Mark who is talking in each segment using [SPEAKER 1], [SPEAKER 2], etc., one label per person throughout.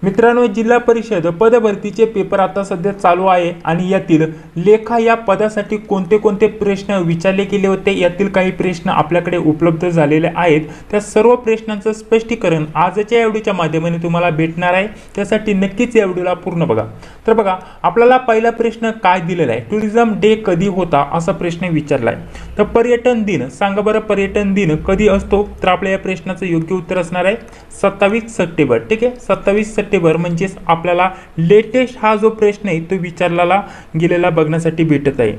[SPEAKER 1] मित्रांनो, जिल्हा परिषद पदभरतीचे पेपर आता सध्या चालू आहे आणि यातील लेखा या पदासाठी कोणते कोणते प्रश्न विचारले गेले होते, यातील काही प्रश्न आपल्याकडे उपलब्ध झालेले आहेत। त्या सर्व प्रश्नांचं स्पष्टीकरण आजच्या या व्हिडिओच्या माध्यमाने तुम्हाला भेटणार आहे, त्यासाठी नक्कीच या व्हिडिओला पूर्ण बघा। तर बघा, आपल्याला पहिला प्रश्न काय दिलेला आहे, टुरिझम डे कधी होता असा प्रश्न विचारलाय। तर पर्यटन दिन सांगा बरं, पर्यटन दिन कधी असतो? तर आपल्या या प्रश्नाचं योग्य उत्तर असणार आहे 27 सप्टेंबर। ठीक आहे, 27 सप्टेंबर म्हणजे आपल्याला लेटेस्ट हा जो प्रश्न आहे तो विचारला गेलेला बघण्यासाठी भेटत आहे।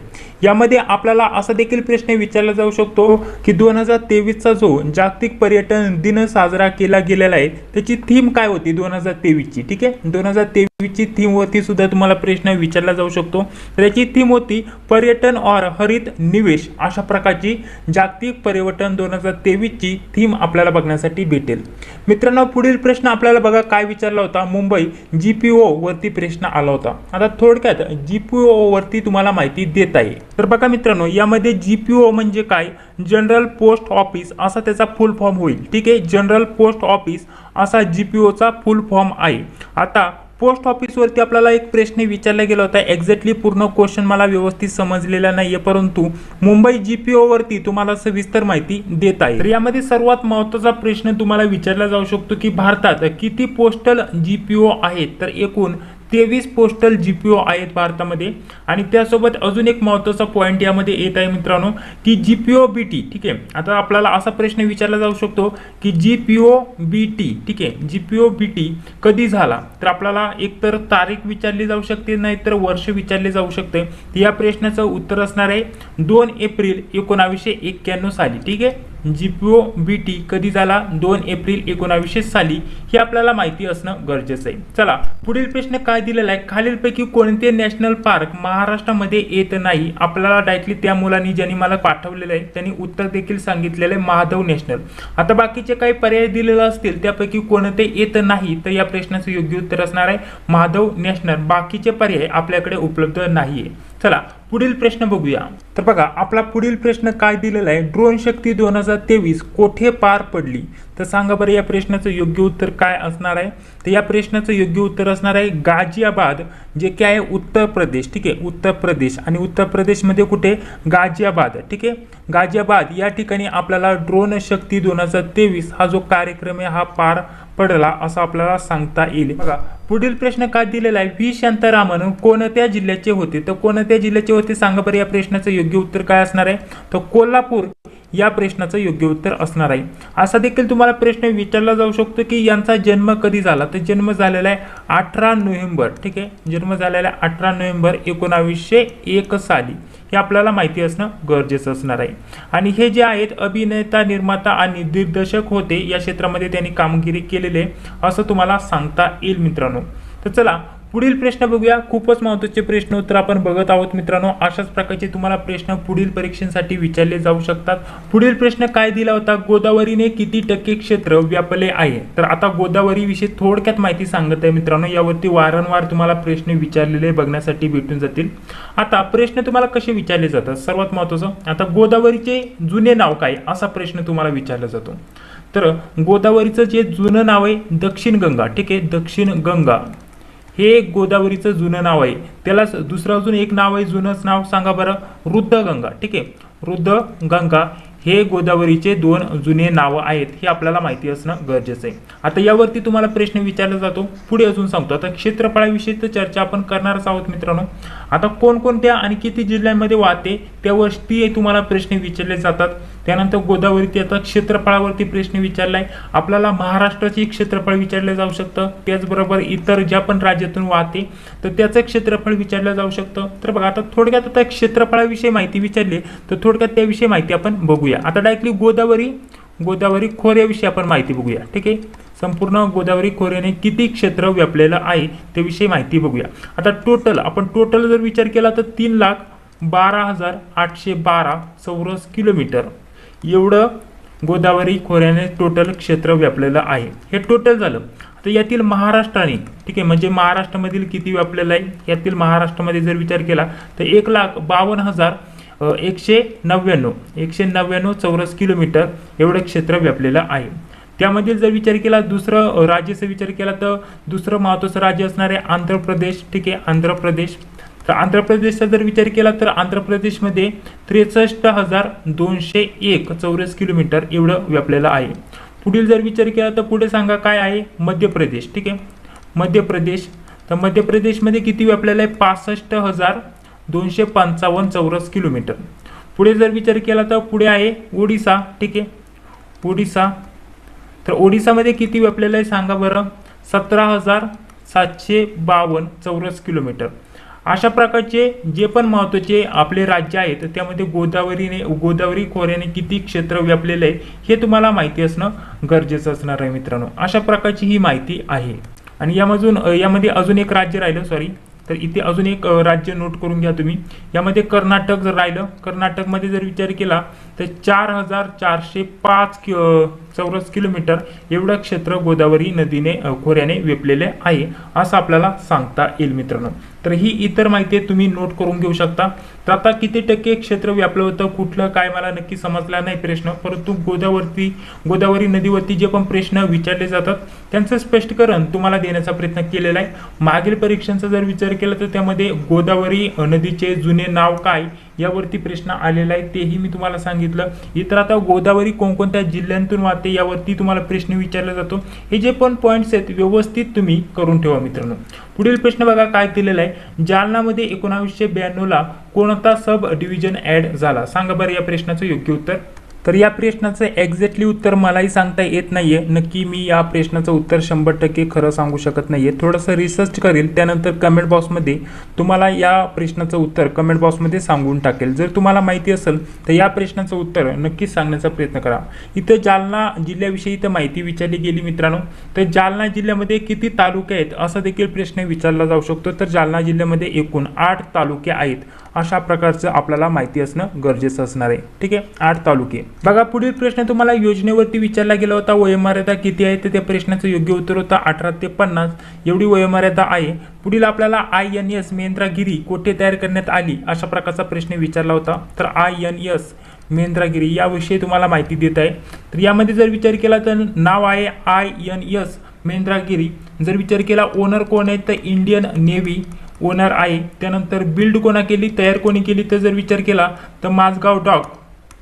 [SPEAKER 1] यामध्ये आपल्याला असा देखील प्रश्न विचारला जाऊ शकतो की 2023 चा जो जागतिक पर्यटन दिन साजरा केला गेलेला आहे त्याची थीम काय होती 2023 ची। ठीक आहे, 2023 ची थीम वरती सुद्धा तुम्हाला प्रश्न विचारला जाऊ शकतो। त्याची थीम होती पर्यटन और हरित निवेश, अशा प्रकारची जागतिक पर्यटन 2023 ची थीम आपल्याला बघण्यासाठी भेटेल। मित्रांनो, पुढील प्रश्न आपल्याला बघा काय विचारला होता, मुंबई जीपीओ वरती प्रश्न आला होता। आता थोडक्यात जीपीओ वरती तुम्हाला माहिती देत आहे। तर बघा मित्रांनो, यामध्ये जीपीओ म्हणजे काय, जनरल पोस्ट ऑफिस असा त्याचा फुल फॉर्म होईल। ठीक आहे, जनरल पोस्ट ऑफिस असा जीपीओ चा फुल फॉर्म आहे। आता पोस्ट ऑफिस वरती आपल्याला एक प्रश्न विचारला गेला होता, एक्झॅक्टली पूर्ण क्वेश्चन मला व्यवस्थित समजलेला नाहीये, परंतु मुंबई जीपीओ वरती तुम्हाला सविस्तर माहिती देत आहे। तर यामध्ये सर्वात महत्त्वाचा प्रश्न तुम्हाला विचारला जाऊ शकतो की भारतात किती पोस्टल जीपीओ आहेत? तर एकूण 23 पोस्टल जीपीओ आहेत भारतामध्ये। आणि त्यासोबत अजून एक महत्त्वाचा पॉइंट यामध्ये येत आहे मित्रांनो की जीपीओ बीटी। ठीक आहे, आता आपल्याला असा प्रश्न विचारला जाऊ शकतो की जीपीओ बीटी, ठीक आहे, जीपीओ बीटी कधी झाला? तर आपल्याला एकतर तारीख विचारली जाऊ शकते, नाहीतर वर्ष विचारले जाऊ शकते। या प्रश्नाचं उत्तर असणार आहे 2 एप्रिल 1991 साली। ठीक आहे, जीपीओ बीटी कधी झाला? 2 एप्रिल 1900 साली। हे आपल्याला माहिती असणं गरजेचं आहे। चला, पुढील प्रश्न काय दिलेला आहे, खालीलपैकी कोणते नॅशनल पार्क महाराष्ट्रामध्ये येत नाही? आपल्याला डायरेक्टली त्या मुलांनी ज्यांनी मला पाठवलेलं आहे त्यांनी उत्तर देखील सांगितलेलं आहे महादेव नॅशनल। आता बाकीचे काही पर्याय दिलेले असतील त्यापैकी कोणते येत नाही, तर या प्रश्नाचं योग्य उत्तर असणार आहे महादेव नॅशनल। बाकीचे पर्याय आपल्याकडे उपलब्ध नाहीये। चला, पुढील प्रश्न बघूया। तर बघा, आपला पुढील प्रश्न काय दिलेला आहे, ड्रोन शक्ती 2023 कोठे पार पडली? तर सांगा बरं या प्रश्नाचं योग्य उत्तर काय असणार आहे? तर या प्रश्नाचं योग्य उत्तर असणार आहे गाझियाबाद, जे काय आहे उत्तर प्रदेश। ठीक आहे, उत्तर प्रदेश, आणि उत्तर प्रदेशमध्ये कुठे? गाझियाबाद। ठीक आहे, गाझियाबाद या ठिकाणी आपल्याला ड्रोन शक्ती 2023 हा जो कार्यक्रम आहे हा पार पडला असं आपल्याला सांगता येईल। बघा, पुढील प्रश्न काय दिलेला आहे, व्ही शांतारामन कोणत्या जिल्ह्याचे होते? तर कोणत्या जिल्ह्याचे होते सांगा बरं या प्रश्नाचं योग्य उत्तर काय असणार आहे? तर कोल्हापूर या प्रश्नाचं योग्य उत्तर असणार आहे। असा देखील तुम्हाला प्रश्न विचारला जाऊ शकतो की यांचा जन्म कधी झाला? तर जन्म झालेला आहे 18 नोव्हेंबर। ठीक आहे, जन्म झालेला आहे 18 नोव्हेंबर 1901 साली। हे आपल्याला माहिती असणं गरजेचं असणार आहे। आणि हे जे आहेत अभिनेता, निर्माता आणि दिग्दर्शक होते, या क्षेत्रामध्ये त्यांनी कामगिरी केलेले असं तुम्हाला सांगता येईल मित्रांनो। तर चला, पुढील प्रश्न बघूया। खूपच महत्त्वाचे प्रश्न उत्तर आपण बघत आहोत मित्रांनो। अशाच प्रकारचे तुम्हाला प्रश्न पुढील परीक्षेसाठी विचारले जाऊ शकतात। पुढील प्रश्न काय दिला होता, गोदावरीने किती टक्के क्षेत्र व्यापले आहे? तर आता गोदावरी विषयी थोडक्यात माहिती सांगत आहे मित्रांनो, यावरती वारंवार तुम्हाला प्रश्न विचारलेले बघण्यासाठी भेटून जातील। आता प्रश्न तुम्हाला कसे विचारले जातात, सर्वात महत्त्वाचं, आता गोदावरीचे जुने नाव काय असा प्रश्न तुम्हाला विचारला जातो। तर गोदावरीचं जे जुनं नाव आहे दक्षिण गंगा। ठीक आहे, दक्षिण गंगा हे गोदावरीचं जुनं नाव आहे। त्याला दुसरं अजून एक नाव आहे, जुनंच नाव सांगा बरं, रुद्रगंगा। ठीक आहे, रुद्रगंगा हे गोदावरीचे 2 जुने नाव आहेत, हे आपल्याला माहिती असणं गरजेचं आहे। आता यावरती तुम्हाला प्रश्न विचारला जातो, पुढे अजून सांगतो। आता क्षेत्रफळाविषयी तर चर्चा आपण करणारच आहोत मित्रांनो। आता कोणकोणत्या आणि किती जिल्ह्यांमध्ये वाहते त्यावरती तुम्हाला प्रश्न विचारले जातात। त्यानंतर गोदावरी आता क्षेत्रफळावरती प्रश्न विचारलाय, आपल्याला महाराष्ट्राचे क्षेत्रफळ विचारले जाऊ शकतं, त्याचबरोबर इतर ज्या पण राज्यातून वाहते तर त्याचं क्षेत्रफळ विचारलं जाऊ शकतं। तर बघा, आता थोडक्यात आता क्षेत्रफळाविषयी माहिती विचारली तर थोडक्यात त्याविषयी माहिती आपण बघूया। आता डायरेक्टली गोदावरी खोऱ्याविषयी आपण माहिती बघूया। ठीक आहे, संपूर्ण गोदावरी खोऱ्याने किती क्षेत्र व्यापलेलं आहे त्याविषयी माहिती बघूया। आता टोटल जर विचार केला तर 3,12,812 चौरस किलोमीटर एवढं गोदावरी खोऱ्याने टोटल क्षेत्र व्यापलेलं आहे। हे टोटल झालं। तर यातील महाराष्ट्राने, ठीक आहे, म्हणजे महाराष्ट्रामधील किती व्यापलेलं आहे, यातील महाराष्ट्रामध्ये जर विचार केला तर 1,52,199 चौरस किलोमीटर एवढं क्षेत्र व्यापलेलं आहे। त्यामध्ये जर विचार केला दुसरं राज्याचा विचार केला तर दुसरं महत्त्वाचं राज्य असणार आहे आंध्र प्रदेश. ठीक आहे, आंध्र प्रदेश. तर आंध्र प्रदेशचा जर विचार केला तर आंध्र प्रदेशमध्ये 63,201 चौरस किलोमीटर एवढं व्यापलेलं आहे. पुढील जर विचार केला तर पुढे सांगा काय आहे मध्य प्रदेश. ठीक आहे, मध्य प्रदेश. तर मध्य प्रदेशमध्ये किती व्यापलेलं आहे 65,255 चौरस किलोमीटर. पुढे जर विचार केला तर पुढे आहे ओडिसा. ठीक आहे, ओडिसा. तर ओडिसामध्ये किती व्यापलेलं आहे सांगा बरं 17,752 चौरस किलोमीटर. अशा प्रकारचे जे पण महत्त्वाचे आपले राज्य आहेत त्यामध्ये गोदावरी खोऱ्याने किती क्षेत्र व्यापलेलं आहे हे तुम्हाला माहिती असणं गरजेचं असणार आहे मित्रांनो. अशा प्रकारची ही माहिती आहे. आणि यामध्ये अजून एक राज्य राहिलं, सॉरी. तर इथे अजून एक राज्य नोट करून घ्या तुम्ही. यामध्ये कर्नाटक जर राहिलं, कर्नाटकमध्ये जर विचार केला तर 4,405 चौरस किलोमीटर एवढं क्षेत्र गोदावरी नदीने खोऱ्याने व्यापलेले आहे असं आपल्याला सांगता येईल मित्रांनो. तर ही इतर माहिती तुम्ही नोट करून घेऊ शकता. तर आता किती टक्के क्षेत्र व्यापलं होतं कुठलं काय मला नक्की समजला नाही प्रश्न, परंतु गोदावरी नदीवरती जे पण प्रश्न विचारले जातात त्यांचं स्पष्टीकरण तुम्हाला देण्याचा प्रयत्न केलेला आहे. मागील परीक्षांचा जर विचार केला तर त्यामध्ये गोदावरी नदीचे जुने नाव काय यावरती प्रश्न आलेला आहे तेही मी तुम्हाला सांगितलं. इतर आता गोदावरी कोणकोणत्या जिल्ह्यांतून वाहते यावरती तुम्हाला प्रश्न विचारला जातो. हे जे पण पॉईंट्स आहेत व्यवस्थित तुम्ही करून ठेवा मित्रांनो. पुढील प्रश्न बघा काय दिलेला आहे. जालनामध्ये 1992 कोणता सब डिव्हिजन ऍड झाला सांगा बरं या प्रश्नाचं योग्य उत्तर. तर या प्रश्नाचं एक्झॅक्टली उत्तर मलाही सांगता येत नाहीये. नक्की मी या प्रश्नाचं उत्तर 100% खरं सांगू शकत नाहीये. थोडंसं रिसर्च करेल त्यानंतर कमेंट बॉक्समध्ये तुम्हाला या प्रश्नाचं उत्तर कमेंट बॉक्समध्ये सांगून टाकेल. जर तुम्हाला माहिती असेल तर या प्रश्नाचं उत्तर नक्कीच सांगण्याचा प्रयत्न करा. इथं जालना जिल्ह्याविषयी इथं माहिती विचारली गेली मित्रांनो. तर जालना जिल्ह्यामध्ये किती तालुके आहेत असा देखील प्रश्न विचारला जाऊ शकतो. तर जालना जिल्ह्यामध्ये एकूण 8 तालुके आहेत अशा प्रकारचं आपल्याला माहिती असणं गरजेचं असणार आहे. ठीक आहे, 8 तालुके. बघा पुढील प्रश्न तुम्हाला योजनेवरती विचारला गेला होता. वयोमर्यादा किती आहे तर त्या प्रश्नाचं योग्य उत्तर होतं 18 ते 50 एवढी वयोमर्यादा आहे. पुढील आपल्याला INS महेंद्रगिरी कोठे तयार करण्यात आली अशा प्रकारचा प्रश्न विचारला होता. तर INS महेंद्रगिरी याविषयी तुम्हाला माहिती देत आहे. तर यामध्ये जर विचार केला तर नाव आहे INS महेंद्रगिरी. जर विचार केला ओनर कोण आहे तर इंडियन नेव्ही ओनर आहे. त्यानंतर बिल्ड कोणा केली तयार कोणी केली तर जर विचार केला तर माझगाव डॉक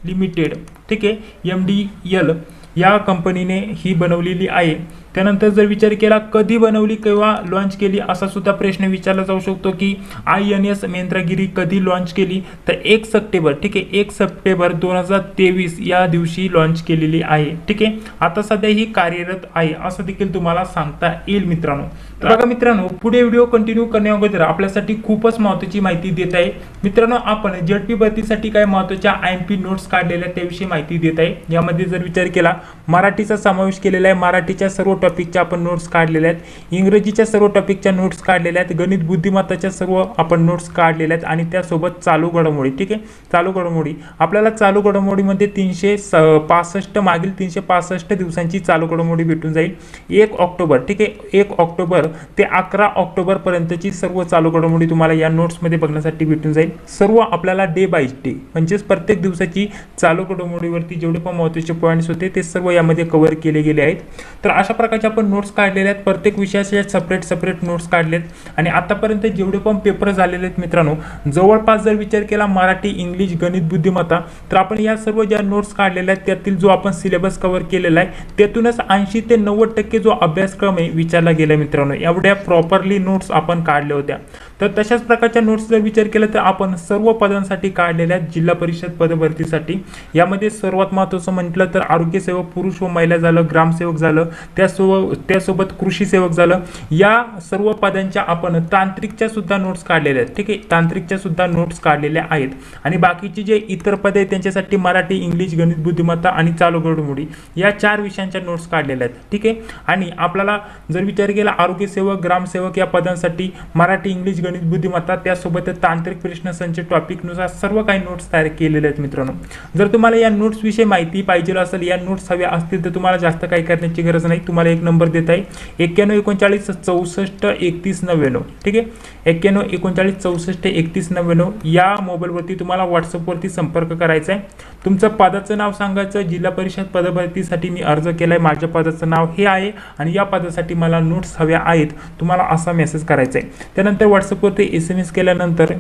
[SPEAKER 1] लिमिटेड. ठीक आहे, MDL या कंपनीने ही बनवलेली आहे. त्यानंतर जर विचार केला कधी बनवली किंवा लॉन्च केली असा सुद्धा प्रश्न विचारला जाऊ शकतो की INS महेंद्रगिरी कधी लॉन्च केली तर 1 सप्टेंबर. ठीक आहे, 1 सप्टेंबर 2023 या दिवशी लॉन्च केलेली आहे. ठीक आहे, आता सध्या ही कार्यरत आहे असं देखील तुम्हाला सांगता येईल मित्रांनो. तर बघा मित्रांनो पुढे व्हिडिओ कंटिन्यू करण्याअगोदर आपल्यासाठी खूपच महत्त्वाची माहिती देत आहे मित्रांनो. आपण ZP भरतीसाठी काय महत्त्वाच्या IMP नोट्स काढलेल्या त्याविषयी माहिती देत आहे. यामध्ये जर विचार केला मराठीचा समावेश केलेला आहे. मराठीच्या सर्व टॉपिकच्या आपण नोट्स काढलेल्या आहेत. इंग्रजीच्या सर्व टॉपिकच्या नोट्स काढलेल्या आहेत. गणित बुद्धिमत्ताच्या सर्व आपण नोट्स काढलेल्या आहेत आणि त्यासोबत चालू घडामोडी. ठीक आहे, चालू घडामोडी आपल्याला चालू घडामोडीमध्ये 365 मागील 365 दिवसांची चालू घडामोडी भेटून जाईल 1 ऑक्टोबर. ठीक आहे, 1 ऑक्टोबर ते 11 ऑक्टोबर पर्यंतची सर्व चालू घडामोडी तुम्हाला या नोट्समध्ये बघण्यासाठी भेटून जाईल. सर्व आपल्याला डे बाय डे म्हणजेच प्रत्येक दिवसाची चालू घडामोडीवरती जेवढे पण महत्त्वाचे पॉईंट्स होते ते सर्व यामध्ये कव्हर केले गेले आहेत. तर अशा प्रकारचे आपण नोट्स काढलेले आहेत. प्रत्येक विषयाचे सेपरेट नोट्स काढलेत आणि आतापर्यंत जेवढे पण पेपर झालेले आहेत मित्रांनो जवळपास जर विचार केला मराठी इंग्लिश गणित बुद्धिमत्ता तर आपण या सर्व ज्या नोट्स काढलेल्या आहेत त्यातील जो आपण सिलेबस कव्हर केलेला आहे त्यातूनच 80 ते 90% जो अभ्यासक्रम आहे विचारला गेला मित्रांनो. एवढ्या प्रॉपरली नोट्स आपण काढल्या होत्या. तर तशाच प्रकारच्या नोट्स जर विचार केला तर आपण सर्व पदांसाठी काढलेल्या जिल्हा परिषद पदभरतीसाठी. यामध्ये सर्वात महत्त्वाचं म्हटलं तर आरोग्य सेवक पुरुष व महिला झालं, ग्रामसेवक झालं, त्यासोबत कृषी सेवक झालं. या सर्व पदांच्या आपण तांत्रिकच्या सुद्धा नोट्स काढलेल्या आहेत. ठीक आहे, तांत्रिकच्या सुद्धा नोट्स काढलेल्या आहेत आणि बाकीचे जे इतर पद आहेत त्यांच्यासाठी मराठी इंग्लिश गणित बुद्धिमत्ता आणि चालू घडामोडी या 4 विषयांच्या नोट्स काढलेल्या आहेत. ठीक आहे, आणि आपल्याला जर विचार केला आरोग्य आरोग्यसेवक, ग्रामसेवक या पदांसाठी मराठी, इंग्लिश, गणित, बुद्धिमत्ता त्यासोबत तांत्रिक प्रश्नसंच टॉपिकनुसार सर्व काही नोट्स तयार केलेले आहेत मित्रांनो. जर तुम्हाला या नोट्स विषयी माहिती पाहिजे असेल, या नोट्स हव्या असतील तर तुम्हाला जास्त काही करण्याची गरज नाही. तुम्हाला एक नंबर देत आहे 91 39 64 31 99. ठीक आहे, 91 39 64 31 99 या मोबाईलवरती तुम्हाला व्हॉट्सअपवरती संपर्क करायचा आहे. तुमचं पदाचं नाव सांगायचं. जिल्हा परिषद पदभरतीसाठी मी अर्ज केलाय, माझ्या पदाचं नाव हे आहे आणि या पदासाठी मला नोट्स हव्या आहेत, तुम्हाला असा मेसेज करायचा आहे. त्यानंतर व्हॉट्सअपवरती SMS केल्यानंतर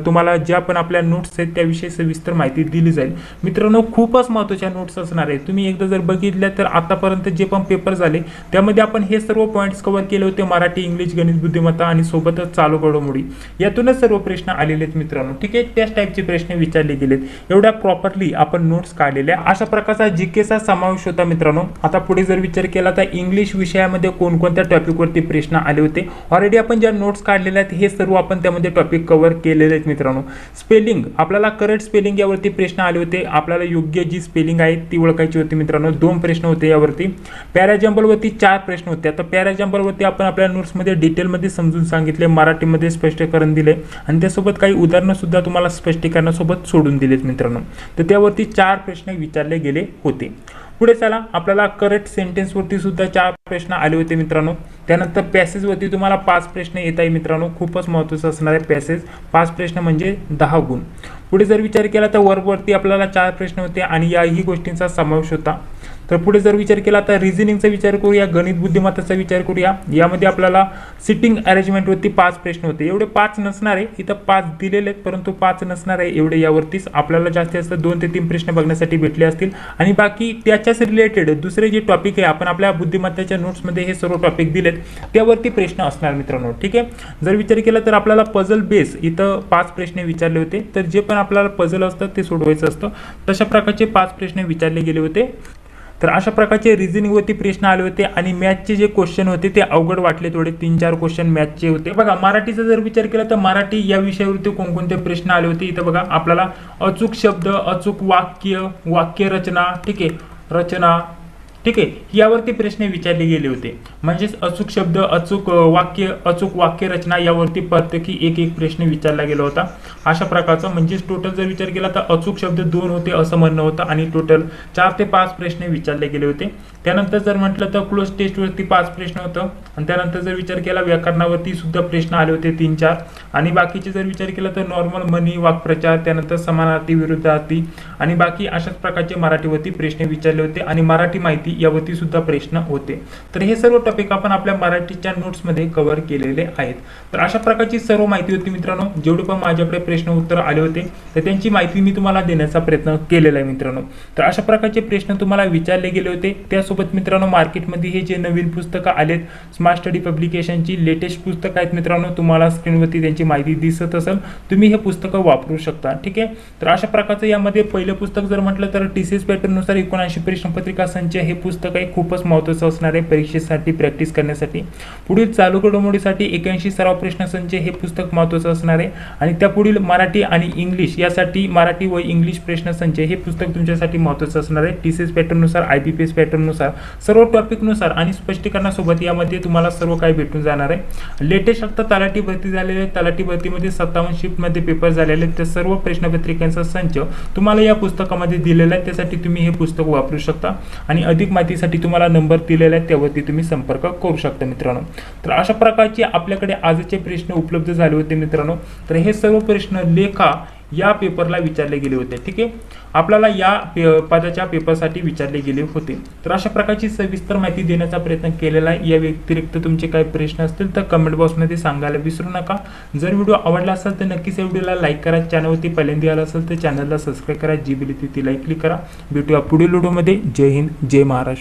[SPEAKER 1] तुम्हाला ज्या पण आपल्या नोट्स आहेत त्याविषयी सविस्तर माहिती दिली जाईल. मित्रांनो, खूपच महत्त्वाच्या नोट्स असणार आहे. तुम्ही एकदा जर बघितल्या तर आतापर्यंत जे पण पेपर झाले त्यामध्ये आपण हे सर्व पॉईंट्स कव्हर केले होते. मराठी, इंग्लिश, गणित, बुद्धिमत्ता आणि सोबतच चालू घडामोडी यातूनच सर्व प्रश्न आलेले आहेत मित्रांनो. ठीक आहे, त्याच टाईपचे प्रश्न विचारले गेलेत. एवढ्या प्रॉपरली आपण नोट्स काढलेल्या अशा प्रकारचा जीकेचा समावेश होता मित्रांनो. आता पुढे जर विचार केला तर इंग्लिश विषयामध्ये कोणकोणत्या टॉपिकवरती प्रश्न आले होते. ऑलरेडी आपण ज्या नोट्स काढलेल्या आहेत हे सर्व आपण त्यामध्ये टॉपिक कव्हर केलेले आहेत मित्रांनो. स्पेलिंग, आपल्याला करेक्ट स्पेलिंग यावरती प्रश्न आले होते. आपल्याला योग्य जी स्पेलिंग आहे ती ओळखायची होती मित्रांनो. 2 प्रश्न होते यावरती. पॅराजंबलवरती 4 प्रश्न होते. आता पॅराजंबलवरती आपण आपल्या नोट्समध्ये डिटेलमध्ये समजून सांगितले, मराठीमध्ये स्पष्टीकरण दिले आणि त्यासोबत काही उदाहरणं सुद्धा तुम्हाला स्पष्टीकरणासोबत सोडून दिलेत मित्रांनो. तर त्यावरती 4 प्रश्न विचारले गेले होते. पुढे चला, आपल्याला करेक्ट सेंटेन्सवरती सुद्धा 4 प्रश्न आले होते मित्रांनो. त्यानंतर पॅसेजवरती तुम्हाला 5 प्रश्न येत आहे मित्रांनो. खूपच महत्त्वाचं असणार आहे पॅसेज. 5 प्रश्न म्हणजे 10 गुण. पुढे जर विचार केला तर वर्बवरती आपल्याला 4 प्रश्न होते आणि याही गोष्टींचा समावेश होता. तर पुढे जर विचार केला तर रिझनिंगचा विचार करूया, गणित बुद्धिमत्ताचा विचार करूया. यामध्ये आपल्याला सिटिंग अरेंजमेंटवरती 5 प्रश्न होते. एवढे 5 नसणार आहे, इथं 5 दिलेले आहेत परंतु 5 नसणार आहे एवढे. यावरतीच आपल्याला जास्तीत जास्त 2 ते 3 प्रश्न बघण्यासाठी भेटले असतील आणि बाकी त्याच्याच रिलेटेड दुसरे जे टॉपिक आहे आपण आपल्या बुद्धिमत्तेच्या नोट्समध्ये हे सर्व टॉपिक दिलेत त्यावरती प्रश्न असणार मित्रांनो. ठीक आहे, जर विचार केला तर आपल्याला पझल बेस इथं 5 प्रश्न विचारले होते. तर जे पण आपल्याला पझल असतं ते सोडवायचं असतं, तशा प्रकारचे 5 प्रश्न विचारले गेले होते. तर अशा प्रकारचे रिझनिंगवरती प्रश्न आले होते आणि मॅथचे जे क्वेश्चन होते ते अवघड वाटले थोडे. 3-4 क्वेश्चन मॅथचे होते. बघा, मराठीचा जर विचार केला तर मराठी या विषयावरती कोणकोणते प्रश्न आले होते. इथं बघा, आपल्याला अचूक शब्द, अचूक वाक्य, वाक्यरचना, ठीक आहे, रचना, ठीक आहे, यावरती प्रश्न विचारले गेले होते. म्हणजेच अचूक शब्द, अचूक वाक्य, अचूक वाक्यरचना यावरती प्रत्येकी एक प्रश्न विचारला गेला होता. अशा प्रकारचा म्हणजेच टोटल जर विचार केला तर अचूक शब्द 2 होते असं म्हणणं होतं आणि टोटल 4 ते 5 प्रश्न विचारले गेले होते. त्यानंतर जर म्हटलं तर क्लोज टेस्टवरती 5 प्रश्न होतं आणि त्यानंतर जर विचार केला व्याकरणावरती सुद्धा प्रश्न आले होते 3-4 आणि बाकीचे जर विचार केला तर नॉर्मल, म्हणी, वाक्प्रचार, त्यानंतर समानार्थी, विरुद्धार्थी आणि बाकी अशाच प्रकारचे मराठीवरती प्रश्न विचारले होते आणि मराठी माहिती यावरती सुद्धा प्रश्न होते. तर हे सर्व टॉपिक आपण आपल्या मराठीच्या नोट्समध्ये कव्हर केलेले आहेत. तर अशा प्रकारची सर्व माहिती होती मित्रांनो. जेवढे पण माझ्याकडे प्रश्न उत्तर आले होते तर त्यांची माहिती मी तुम्हाला देण्याचा प्रयत्न केलेला आहे मित्रांनो. तर अशा प्रकारचे प्रश्न तुम्हाला विचारले गेले होते. त्यासोबत मित्रांनो मार्केटमध्ये हे जे नवीन पुस्तकं आलेत स्मार्ट स्टडी पब्लिकेशनची लेटेस्ट पुस्तकं आहेत मित्रांनो. तुम्हाला स्क्रीनवरती त्यांची माहिती दिसत असेल, तुम्ही हे पुस्तकं वापरू शकता. ठीक आहे, तर अशा प्रकारचं यामध्ये पहिलं पुस्तक जर म्हटलं तर TCS पॅटर्ननुसार 79 प्रश्नपत्रिका संच हे पुस्तक आहे. खूपच महत्त्वाचं असणार आहे परीक्षेसाठी प्रॅक्टिस करण्यासाठी. पुढील चालू घडामोडीसाठी 81 सराव प्रश्नसंच हे पुस्तक महत्त्वाचं असणार आहे आणि त्यापुढील मराठी आणि इंग्लिश यासाठी मराठी व इंग्लिश प्रश्नसंच हे पुस्तक तुमच्यासाठी महत्त्वाचं असणार आहे. TCS पॅटर्ननुसार, IBPS पॅटर्ननुसार सर्व टॉपिकनुसार आणि स्पष्टीकरणासोबत यामध्ये तुम्हाला सर्व काही भेटून जाणार आहे. लेटेस्ट आता तलाठी भरती झालेले आहे. तलाठी भरतीमध्ये 57 शिफ्टमध्ये पेपर झालेले आहेत. त्या सर्व प्रश्नपत्रिकांचा संच तुम्हाला या पुस्तकामध्ये दिलेला आहे. त्यासाठी तुम्ही हे पुस्तक वापरू शकता आणि अधिक माहितीसाठी तुम्हाला नंबर दिलेला आहे त्यावरती तुम्ही संपर्क करू शकता मित्रांनो. तर अशा प्रकारचे आपल्याकडे आजचे प्रश्न उपलब्ध झाले होते मित्रांनो. तर हे सर्व प्रश्न लेखा या पेपरला विचारले गेले होते. ठीक आहे, आपल्याला या पदाच्या पेपरसाठी विचारले गेले होते. तर अशा प्रकारची सविस्तर माहिती देण्याचा प्रयत्न केलेला आहे. या व्यतिरिक्त तुमचे काही प्रश्न असतील तर कमेंट बॉक्समध्ये सांगायला विसरू नका. जर व्हिडिओ आवडला असेल तर नक्कीच या व्हिडिओला लाईक करा. चॅनलवरती पहिल्यांदा आला असेल तर चॅनलला सबस्क्राईब करा. जी बिल ती लाईक क्लिक करा. भेटूया पुढील व्हिडिओमध्ये. जय हिंद, जय महाराष्ट्र.